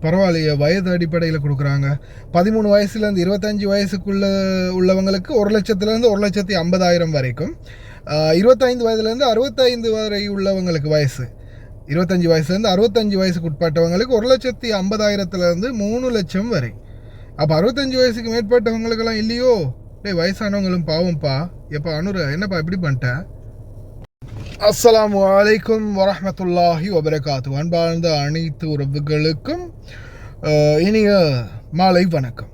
பரவாயில்லையே, வயது அடிப்படையில் கொடுக்குறாங்க. 13 வயசுலேருந்து 25 வயசுக்குள்ளே உள்ளவங்களுக்கு 1,00,000 வரைக்கும், 25 வயதுலேருந்து 65 வரை உள்ளவங்களுக்கு வயசு, 25 வயசுலேருந்து 65 வயசுக்கு உட்பட்டவங்களுக்கு 1,50,000 3 லட்சம் வரை. அப்போ 65 வயசுக்கு மேற்பட்டவங்களுக்கெல்லாம் இல்லையோ? வயசானவங்களும் பாவம்ப்பா. எப்போ அனுர என்னப்பா இப்படி பண்ணிட்டேன்? அஸ்ஸலாமு அலைக்கும் வரஹ்மத்துல்லாஹி வபரகாத்து. அன்பார்ந்த அனைத்து உறவுகளுக்கும் இனிய மாலை வணக்கம்.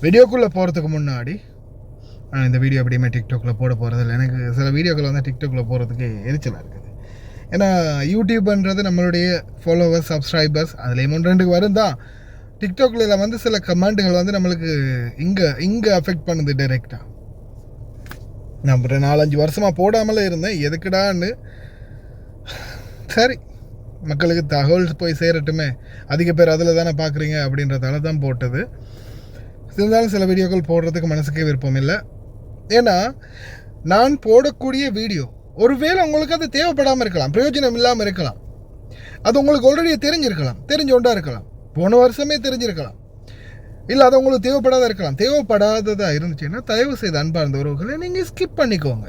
வீடியோக்குள்ளே போகிறதுக்கு முன்னாடி இந்த வீடியோ அப்படியுமே டிக்டாக்ல போட போகிறதில்ல. எனக்கு சில வீடியோக்கள் வந்து டிக்டாக்ல போகிறதுக்கு எரிச்சலாக இருக்குது. ஏன்னா யூடியூப்ன்றது நம்மளுடைய ஃபாலோவர்ஸ், சப்ஸ்கிரைபர்ஸ் அதுலேயும் 1-2 வரும் தான். டிக்டாக்ல வந்து சில கமெண்ட்டுகள் வந்து நம்மளுக்கு இங்கே அஃபெக்ட் பண்ணுது டைரெக்டாக. நான் 4-5 வருஷமாக போடாமலே இருந்தேன், எதுக்குடான்னு. சரி, மக்களுக்கு தகவல் போய் சேரட்டுமே, அதிக பேர் அதில் தானே பார்க்குறீங்க அப்படின்றதால தான் போட்டது. இருந்தாலும் சில வீடியோக்கள் போடுறதுக்கு மனசுக்கே விருப்பம் இல்லை. ஏன்னா நான் போடக்கூடிய வீடியோ ஒருவேளை உங்களுக்கு அது தேவைப்படாமல் இருக்கலாம், பிரயோஜனம் இல்லாமல் இருக்கலாம். அது உங்களுக்கு ஆல்ரெடி தெரிஞ்சிருக்கலாம், தெரிஞ்சோண்டா இருக்கலாம், போன வருஷமே தெரிஞ்சிருக்கலாம். இல்லை அது உங்களுக்கு தேவைப்படாத இருக்கலாம். தேவைப்படாததாக இருந்துச்சுன்னா தயவு செய்து அன்பார்ந்த உறவுகளை நீங்கள் ஸ்கிப் பண்ணிக்கோங்க.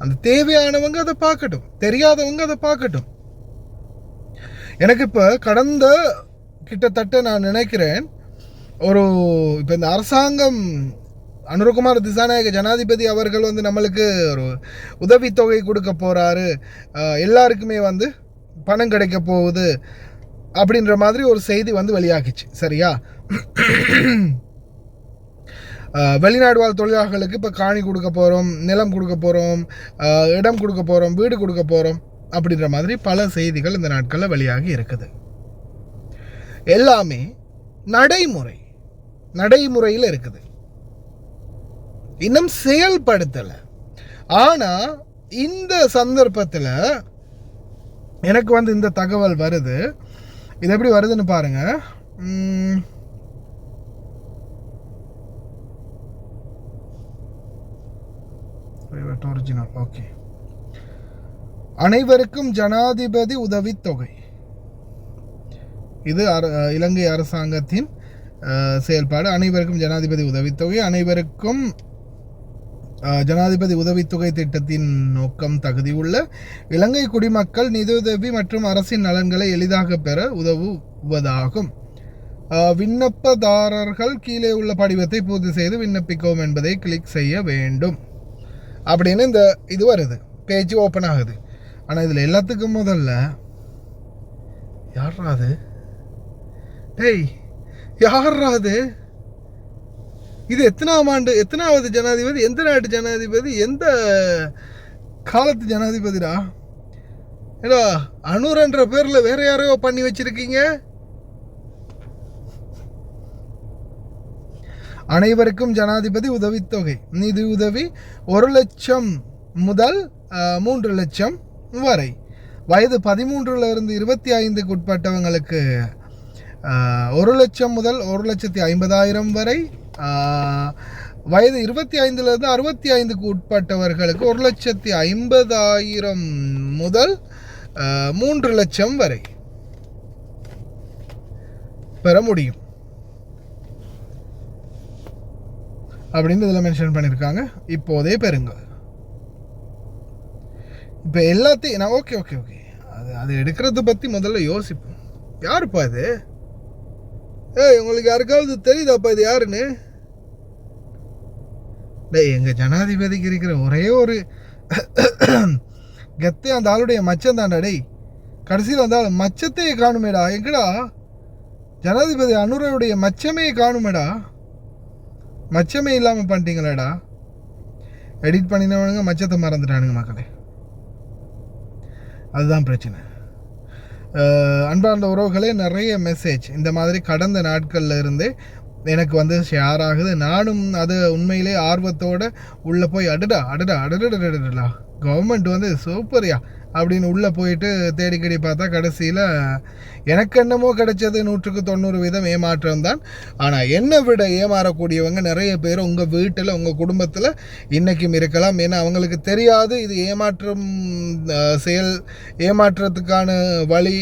அந்த தேவையானவங்க அதை பார்க்கட்டும், தெரியாதவங்க அதை பார்க்கட்டும். எனக்கு இப்போ கடந்த கிட்டத்தட்ட நான் நினைக்கிறேன் இப்போ இந்த அரசாங்கம் அனுரகுமார் திசாநாயக ஜனாதிபதி அவர்கள் வந்து நம்மளுக்கு ஒரு உதவித்தொகை கொடுக்க போகிறாரு, எல்லாருக்குமே வந்து பணம் கிடைக்க போகுது அப்படின்ற மாதிரி ஒரு செய்தி வந்து வெளியாகிச்சு. சரியா? வெளிநாடு வாழ் தொழிலாளர்களுக்கு இப்போ காணி கொடுக்க போகிறோம், நிலம் கொடுக்க போகிறோம், இடம் கொடுக்க போகிறோம், வீடு கொடுக்க போகிறோம் அப்படின்ற மாதிரி பல செய்திகள் இந்த நாட்களில் வெளியாகி இருக்குது. எல்லாமே நடைமுறையில் இருக்குது, இன்னும் செயல்படுத்தலை. ஆனால் இந்த சந்தர்ப்பத்தில் எனக்கு வந்து இந்த தகவல் வருது. இது எப்படி வருதுன்னு பாருங்க. ஒரிஜினல். ஓகே. அனைவருக்கும் ஜனாதிபதி உதவித்தொகை. இது இலங்கை அரசாங்கத்தின் செயல்பாடு. அனைவருக்கும் ஜனாதிபதி உதவித்தொகை. அனைவருக்கும் ஜனாதிபதி உதவித்தொகை திட்டத்தின் நோக்கம் தகுதியுள்ள இலங்கை குடிமக்கள் நிதியுதவி மற்றும் அரசின் நலன்களை எளிதாக பெற உதவுவதாகும். விண்ணப்பதாரர்கள் கீழே உள்ள படிவத்தை பூர்த்தி செய்து விண்ணப்பிக்கவும் என்பதை கிளிக் செய்ய வேண்டும் அப்படின்னு இந்த இது வருது, பேஜ் ஓப்பன் ஆகுது. ஆனால் இதில் எல்லாத்துக்கும் முதல்ல யாராது இது எத்தனாவது ஜனாதிபதி, எந்த நாட்டு ஜனாதிபதி, எந்த காலத்து ஜனாதிபதிடா? ஏடா அனுரன்ற பேர்ல வேற யாரையோ பண்ணி வச்சிருக்கீங்க. அனைவருக்கும் ஜனாதிபதி உதவித்தொகை நிதி உதவி 1 லட்சம் முதல் 3 லட்சம் வரை. வயது 13 to 25 உட்பட்டவங்களுக்கு 1 லட்சம் முதல் 1,50,000 வரை. வயது 25 to 65 உட்பட்டவர்களுக்கு 1,50,000 முதல் 3 லட்சம் வரை பெற முடியும் அப்படின்னு இதில் மென்ஷன் பண்ணியிருக்காங்க. இப்போதே பெறுங்க. இப்போ எல்லாத்தையும் நான் ஓகே அது எடுக்கிறத பற்றி முதல்ல யோசிப்போம். யாருப்பா இது? உங்களுக்கு யாருக்காவது தெரியுதாப்பா இது யாருன்னு? எங்கள் ஜனாதிபதிக்கு இருக்கிற ஒரே ஒரு கெத்தே அந்த ஆளுடைய மச்சம் தாண்டா. கடைசியில் அந்த ஆள் மச்சத்தையே காணுமேடா. எங்கடா ஜனாதிபதி அனுரவுடைய மச்சமே காணுமேடா. மச்சமே இல்லாமல் பண்ணிட்டீங்களாடா. எடிட் பண்ணினவனுங்க மச்சத்தை மறந்துட்டானுங்க மக்களே. அதுதான் பிரச்சனை. அன்பார்ந்த உறவுகளே, நிறைய மெசேஜ் இந்த மாதிரி கடந்த நாட்களில் இருந்தே எனக்கு வந்து ஷேர் ஆகுது. நானும் அது உண்மையிலே ஆர்வத்தோடு உள்ளே போய் அடடா கவர்மெண்ட் வந்து சூப்பர்யா அப்படின்னு உள்ளே போயிட்டு தேடிக்கடி பார்த்தா கடைசியில் எனக்கு என்னமோ கிடைச்சது 100% ஏமாற்றம் தான். ஆனால் என்னை விட ஏமாறக்கூடியவங்க நிறைய பேர் உங்கள் வீட்டில், உங்கள் குடும்பத்தில் இன்றைக்கும் இருக்கலாம். ஏன்னா அவங்களுக்கு தெரியாது இது ஏமாற்றத்துக்கான வழி,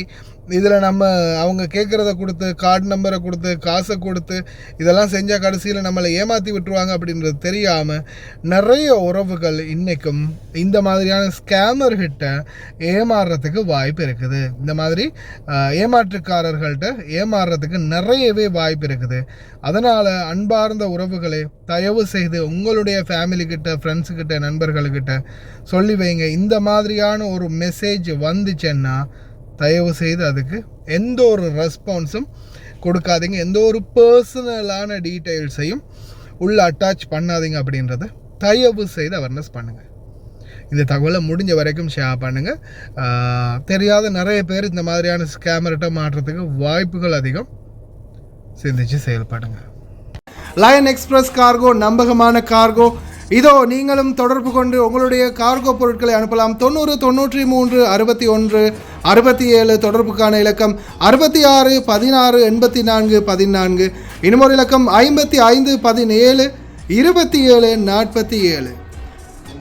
இதில் நம்ம அவங்க கேட்குறத கொடுத்து கார்டு நம்பரை கொடுத்து காசை கொடுத்து இதெல்லாம் செஞ்சால் கடைசியில் நம்மளை ஏமாற்றி விட்டுருவாங்க அப்படின்றது தெரியாமல் நிறைய உறவுகள் இன்றைக்கும் இந்த மாதிரியான ஸ்கேமர்கிட்ட ஏமாறுறதுக்கு வாய்ப்பு இருக்குது. இந்த மாதிரி ஏமாற்றுக்காரர்கள்ட்ட ஏமாறுறதுக்கு நிறையவே வாய்ப்பு இருக்குது. அதனால் அன்பார்ந்த உறவுகளே, தயவு செய்து உங்களுடைய ஃபேமிலிக்கிட்ட, ஃப்ரெண்ட்ஸுக்கிட்ட, நண்பர்கள்கிட்ட சொல்லி வைங்க. இந்த மாதிரியான ஒரு மெசேஜ் வந்துச்சுன்னா தயவு செய்து அதுக்கு எந்த ஒரு ரெஸ்பான்ஸும் கொடுக்காதீங்க, எந்த ஒரு பர்சனலான டீட்டெயில்ஸையும் உள்ள அட்டாச் பண்ணாதீங்க அப்படின்றத தயவு செய்து அவேர்னஸ் பண்ணுங்கள். இந்த தகவலை முடிஞ்ச வரைக்கும் ஷேர் பண்ணுங்கள். தெரியாத நிறைய பேர் இந்த மாதிரியான ஸ்கேமர்கிட்ட மாற்றுறதுக்கு வாய்ப்புகள் அதிகம். சிந்திச்சு செயல்படுங்க. லயன் எக்ஸ்பிரஸ் கார்கோ நம்பகமான கார்கோ. இதோ நீங்களும் தொடர்பு கொண்டு உங்களுடைய கார்கோ பொருட்களை அனுப்பலாம். 90 93 61 67 தொடர்புக்கான இலக்கம் 66 16 84 14. இன்னும் ஒரு இலக்கம் 55 17 27 47.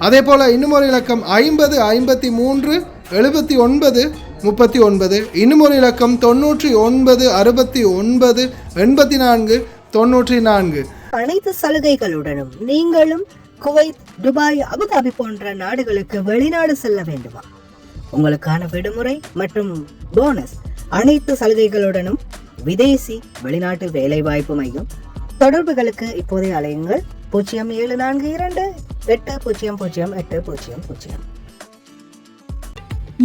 அதே போல் இன்னும் ஒரு இலக்கம் 50 53 79 39. இன்னும் ஒரு இலக்கம் 99 69 84 94. அனைத்து சலுகைகளுடனும் நீங்களும் குவைத், துபாய், அபுதாபி போன்ற நாடுகளுக்கு வெளிநாடு செல்ல வேண்டுமா? உங்களுக்கான விடுமுறை மற்றும் போனஸ் அனைத்து சலுகைகளுடனும் விதேசி வெளிநாட்டு வேலைவாய்ப்பு மையம். தொடர்புகளுக்கு இப்போதே அலையுங்கள் 0742 800800.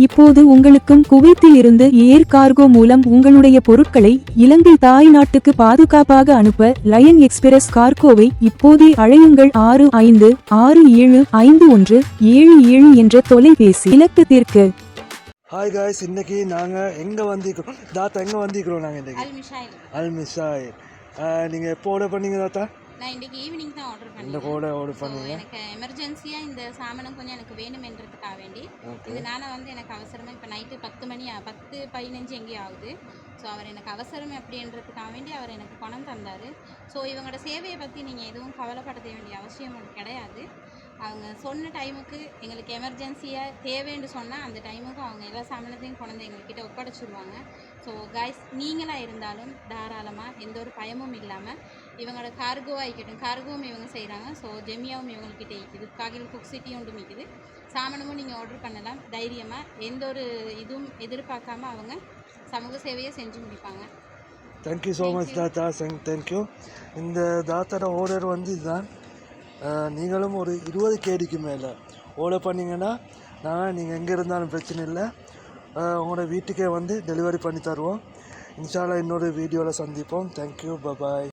இப்போது உங்களுக்கும் குவைத்தில் இருந்து ஏர் கார்கோ மூலம் உங்களுடைய பொருட்களை இலங்கை தாய் நாட்டுக்கு பாதுகாப்பாக அனுப்ப லயன் எக்ஸ்பிரஸ் கார்கோவை இப்போதே அழையுங்கள். 65675177 என்ற தொலைபேசி இலக்கத்திற்கு. ஹாய் காய்ஸ், இன்னைக்கு நாங்கள் எங்கே வந்திருக்கிறோம் தாத்தா? எங்கே வந்திருக்கிறோம் நாங்கள் இன்றைக்கி? அல்மிஷாயில். நீங்கள் எப்போ ஆர்டர் பண்ணீங்க தாத்தா? நான் இன்றைக்கி ஈவினிங் தான் ஆர்டர் பண்ணேன். இந்த கோடை ஆர்டர் பண்ணுங்க. எனக்கு எமர்ஜென்சியாக இந்த சாமானம் கொஞ்சம் எனக்கு வேணுமென்றதுக்காக வேண்டி இதனால் எனக்கு அவசரமாக இப்போ நைட்டு 10:15 எங்கேயும் ஆகுது. ஸோ அவர் எனக்கு அவசரம் அப்படின்றதுக்காக வேண்டி அவர் எனக்கு பணம் தந்தார். ஸோ இவங்களோட சேவையை பற்றி நீங்கள் எதுவும் கவலைப்பட வேண்டிய அவசியம் கிடையாது. அவங்க சொன்ன டைமுக்கு எங்களுக்கு எமர்ஜென்சியாக தேவைன்னு சொன்னால் அந்த டைமுக்கு அவங்க எல்லா சாமானத்தையும் கொண்டு எங்கள்கிட்ட ஒப்படைச்சிடுவாங்க. ஸோ காய்ஸ், நீங்களாக இருந்தாலும் தாராளமாக எந்த ஒரு பயமும் இல்லாமல் இவங்களோட கார்கோவாக இருக்கட்டும், கார்கோவும் இவங்க செய்கிறாங்க. ஸோ ஜெமியாவும் இவங்கள்கிட்ட இருக்குது, காகில் குக் சிட்டி ஒன்றும் இருக்குது. சாமானமும் நீங்கள் ஆர்டர் பண்ணலாம் தைரியமாக. எந்த ஒரு இதுவும் எதிர்பார்க்காம அவங்க சமூக சேவையை செஞ்சு முடிப்பாங்க. தேங்க்யூ ஸோ மச் தாத்தா. தேங்க்யூ. இந்த தாத்தாவோட ஆர்டர் வந்து இதுதான். நீங்களும் ஒரு 20 கேடிக்கு மேலே ஆர்டர் பண்ணிங்கன்னா நீங்கள் எங்கே இருந்தாலும் பிரச்சனை இல்லை, உங்களோட வீட்டுக்கே வந்து டெலிவரி பண்ணி தருவோம். இன்ஷா அல்லாஹ் இன்னொரு வீடியோவில் சந்திப்போம். தேங்க்யூ, பாய்.